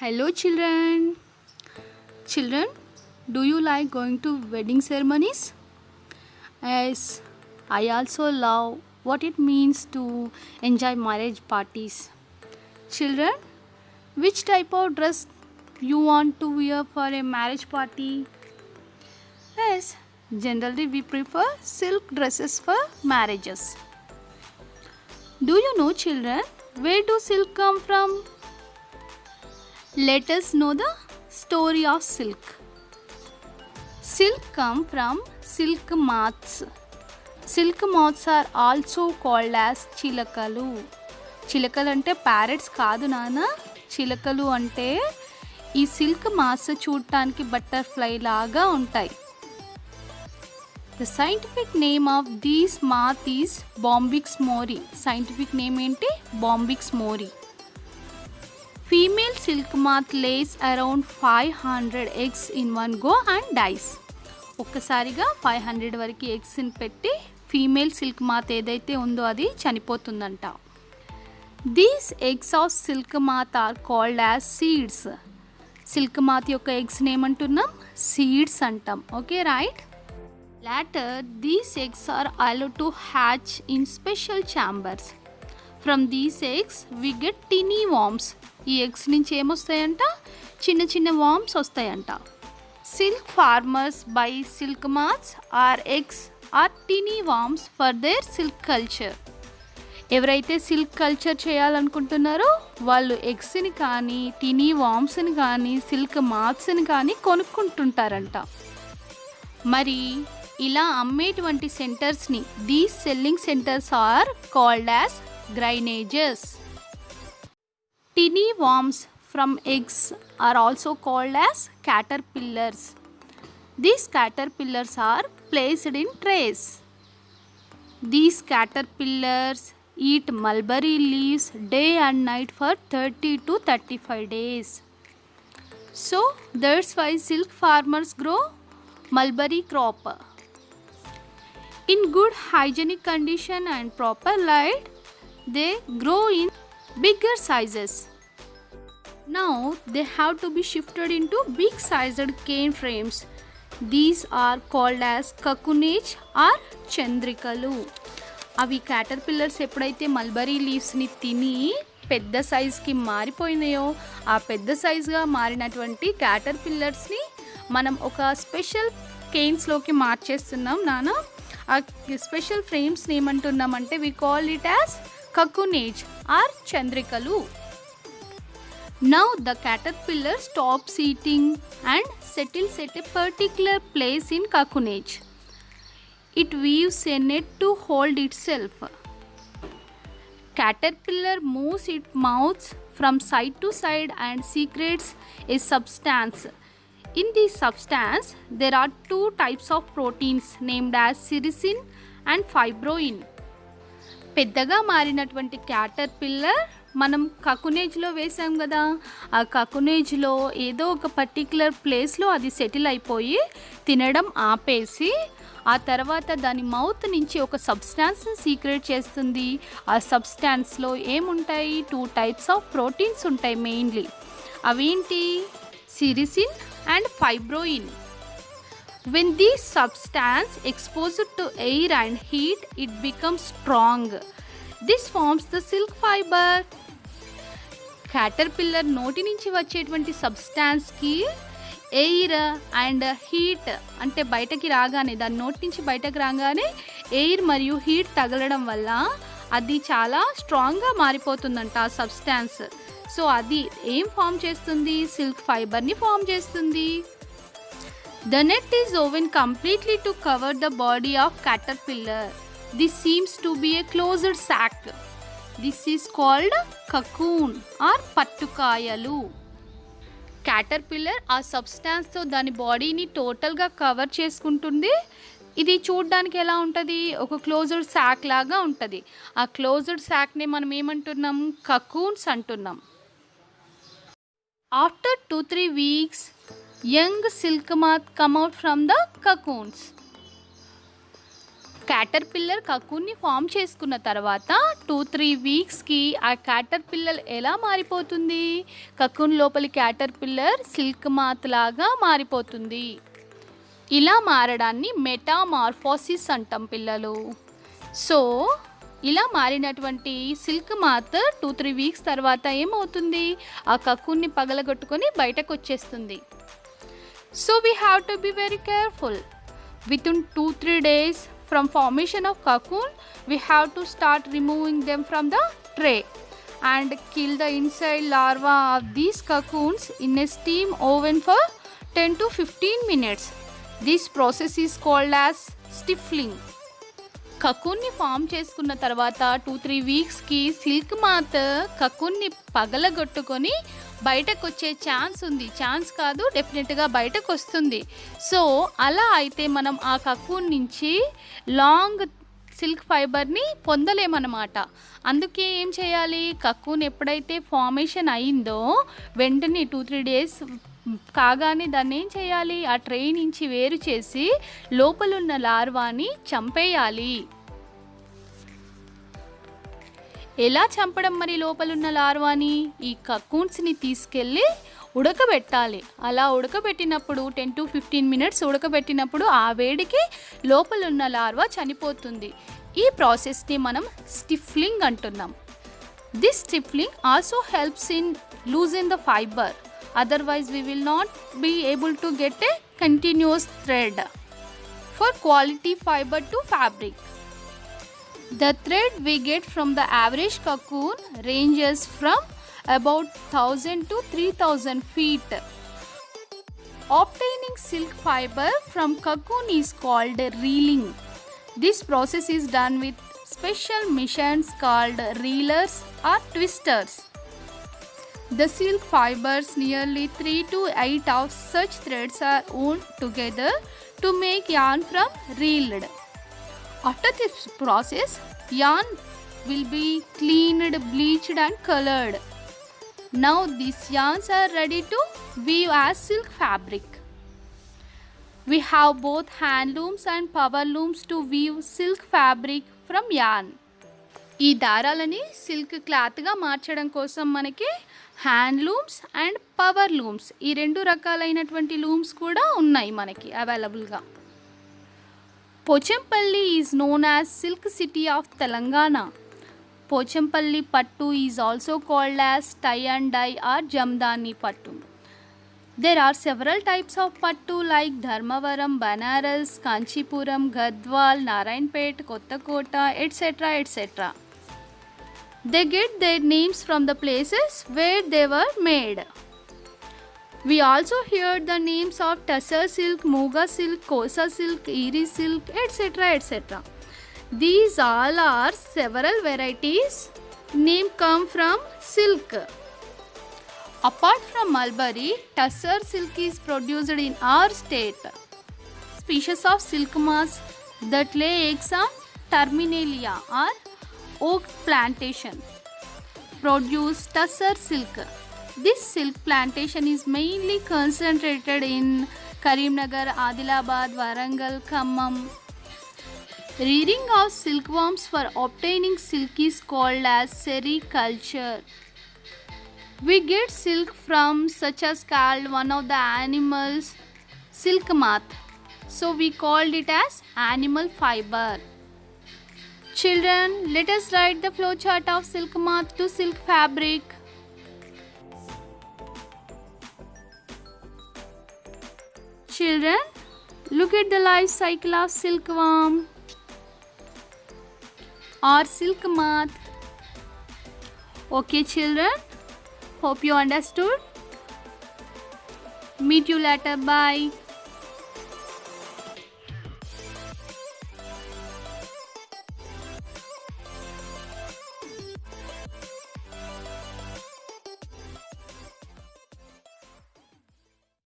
Hello, children. Children, do you like going to wedding ceremonies? Yes, I also love what it means to enjoy marriage parties. Children, which type of dress you want to wear for a marriage party? Yes, generally we prefer silk dresses for marriages. Do you know, children, where do silk come from? Let us know the story of silk. Silk come from silk moths. Silk moths are also called as chilakalu. చిలకలు అంటే parrots కాదు నాన్న, చిలకలు అంటే ఈ silk mass చూడటానికి butterfly లాగా ఉంటాయి. The scientific name of these moth is Bombyx mori. Scientific name ఏంటి? Bombyx mori. Female silk moth lays around 500 eggs in one go and dies. ఒక్కసారిగా 500 వరకు ఎగ్స్ని పెట్టి ఫీమేల్ సిల్క్ మాత్ ఏదైతే ఉందో అది చనిపోతుందంట. These eggs of silk moth are called as seeds. Silk moth యొక్క ఎగ్స్ని ఏమంటున్నాం? సీడ్స్ అంటాం. Okay, right. Later these eggs are allowed to hatch in special chambers. From these eggs we get tiny worms. ఈ eggs నుంచి ఏమొస్తాయంట? చిన్న చిన్న worms వస్తాయంట. Silk farmers buy silk moths or eggs or tiny worms for their silk culture. ఎవరైతే silk culture చేయాలనుకుంటున్నారో వాళ్ళు ఎగ్స్ని కానీ టినీ వార్మ్స్ని కానీ సిల్క్ మాత్స్ని కానీ కొనుక్కుంటుంటారంట. మరి ఇలా అమ్మేటువంటి సెంటర్స్ని these selling centres are called as grainages. Tiny worms from eggs are also called as caterpillars. These caterpillars are placed in trays. These caterpillars eat mulberry leaves day and night for 30 to 35 days. So that's why silk farmers grow mulberry crop. In good hygienic condition and proper light, they grow in bigger sizes. Now they have to be shifted into big sized cane frames. These are called as cocoonage or చంద్రికలు. అవి caterpillars ఎప్పుడైతే mulberry లీవ్స్ని తిని పెద్ద సైజ్కి మారిపోయినాయో ఆ పెద్ద సైజ్గా మారినటువంటి క్యాటర్పిల్లర్స్ని మనం ఒక special కేన్స్లోకి మార్చేస్తున్నాం నాన్న. ఆ స్పెషల్ ఫ్రేమ్స్ని ఏమంటున్నామంటే we call it as cocoonage or chandrikalu. Now the caterpillar stops eating and settles at a particular place in cocoonage. It weaves a net to hold itself. Caterpillar moves its mouth from side to side and secretes a substance. In this substance there are two types of proteins named as sericin and fibroin. పెద్దగా మారినటువంటి క్యాటర్ pillar మనం కకునేజ్లో వేసాం కదా, ఆ కకునేజ్లో ఏదో ఒక particular ప్లేస్లో అది సెటిల్ అయిపోయి తినడం ఆపేసి ఆ తర్వాత దాని మౌత్ నుంచి ఒక సబ్స్టాన్స్ని సీక్రెట్ చేస్తుంది. ఆ సబ్స్టాన్స్లో ఏముంటాయి? 2 types ఆఫ్ ప్రోటీన్స్ ఉంటాయి మెయిన్లీ. అవేంటి? సిరిసిన్ and fibroin. When this substance exposed to air and heat, it becomes strong. This forms the silk fiber. Caterpillar నోటి నుంచి వచ్చేటువంటి సబ్స్టాన్స్కి ఎయిర్ అండ్ హీట్ అంటే బయటకి రాగానే దాని నోటి నుంచి బయటకు రాగానే ఎయిర్ మరియు హీట్ తగలడం వల్ల అది చాలా స్ట్రాంగ్గా మారిపోతుందంట ఆ సబ్స్టాన్స్. సో అది ఏం ఫామ్ చేస్తుంది? సిల్క్ ఫైబర్ని ఫామ్ చేస్తుంది. The net is woven completely to cover the body of caterpillar. This seems to be a closed sac. This is called cocoon or పట్టుకాయలు. క్యాటర్పిల్లర్ ఆ సబ్స్టాన్స్తో దాని బాడీని టోటల్గా కవర్ చేసుకుంటుంది. ఇది చూడడానికి ఎలా ఉంటుంది? ఒక క్లోజ్డ్ సాక్ లాగా ఉంటుంది. ఆ క్లోజ్డ్ సాక్ని మనం ఏమంటున్నాం? కకూన్స్ అంటున్నాం. After 2-3 weeks, young silk moth come out from the cocoons. Caterpillar కకూన్ని ఫామ్ చేసుకున్న తర్వాత 2-3 వీక్స్కి ఆ క్యాటర్ పిల్లర్ ఎలా మారిపోతుంది? కకూన్ లోపలి క్యాటర్ పిల్లర్ సిల్క్ మాత్ లాగా మారిపోతుంది. ఇలా మారడాన్ని మెటామార్ఫోసిస్ అంటాం పిల్లలు. సో ఇలా మారినటువంటి సిల్క్ మాత్ 2-3 వీక్స్ తర్వాత ఏమవుతుంది? ఆ కకూన్ని పగలగొట్టుకొని బయటకు వచ్చేస్తుంది. So we have to be very careful. Within 2-3 days from formation of cocoon, we have to start removing them from the tray and kill the inside larva of these cocoons in a steam oven for 10 to 15 minutes. This process is called as stifling. కకూన్ని form చేసుకున్న తర్వాత 2-3 వీక్స్కి silk మాత్ కకూన్ని పగలగొట్టుకొని బయటకు వచ్చే chance ఉంది. Chance కాదు, డెఫినెట్గా బయటకు వస్తుంది. సో అలా అయితే మనం ఆ కకూన్ నుంచి లాంగ్ సిల్క్ ఫైబర్ని పొందలేమన్నమాట. అందుకే ఏం చేయాలి? కకూన్ ఎప్పుడైతే ఫార్మేషన్ అయిందో వెంటనే 2-3 డేస్ కాగానే దాన్ని ఏం చేయాలి? ఆ ట్రే నుంచి వేరు చేసి లోపలున్న లార్వాని చంపేయాలి. ఎలా చంపడం మరి లోపలున్న లార్వాని? ఈ కకూన్స్ని తీసుకెళ్ళి ఉడకబెట్టాలి. అలా ఉడకబెట్టినప్పుడు 10 to 15 మినిట్స్ ఉడకబెట్టినప్పుడు ఆ వేడికి లోపలున్న లార్వా చనిపోతుంది. ఈ ప్రాసెస్ని మనం స్టిఫ్లింగ్ అంటున్నాం. This స్టిఫ్లింగ్ also helps in loosen the fibre. Otherwise we will not be able to get a continuous thread for quality fiber to fabric. The thread we get from the average cocoon ranges from about 1000 to 3000 feet. Obtaining silk fiber from cocoon is called reeling. This process is done with special machines called reelers or twisters. The silk fibers, nearly 3 to 8 of such threads are wound together to make yarn from reeled. After this process, yarn will be cleaned, bleached and colored. Now these yarns are ready to weave as silk fabric. We have both hand looms and power looms to weave silk fabric from yarn. ఈ దారాలని silk క్లాత్గా మార్చడం కోసం మనకి hand looms and power looms, ఈ 2 రకాలైనటువంటి looms కూడా ఉన్నాయి మనకి అవైలబుల్గా. Pochampally is known as silk city of Telangana. Pochampally పట్టు is also called as tie and dye or Jamdani పట్టు. There are several types of pattu like Dharmavaram, Banaras, Kanchipuram, Gadwal, Narayanpet, Kottakota, etc. etc. They get their names from the places where they were made. We also heard the names of Tussar silk, Muga silk, Kosa silk, Eri silk, etc. etc. These all are several varieties. Name come from silk. Apart from mulberry, Tussar silk is produced in our state. Species of silk moths that lay eggs on Terminalia or oak plantation produce Tussar silk. This silk plantation is mainly concentrated in Karimnagar, Adilabad, Warangal, Khammam. Rearing of silkworms for obtaining silk is called as sericulture. We get silk from such as called one of the animals silk moth. So we called it as animal fiber. Children, let us write the flow chart of silk moth to silk fabric. Children, look at the life cycle of silkworm or silk moth. Okay children, hope you understood. Meet you later. Bye.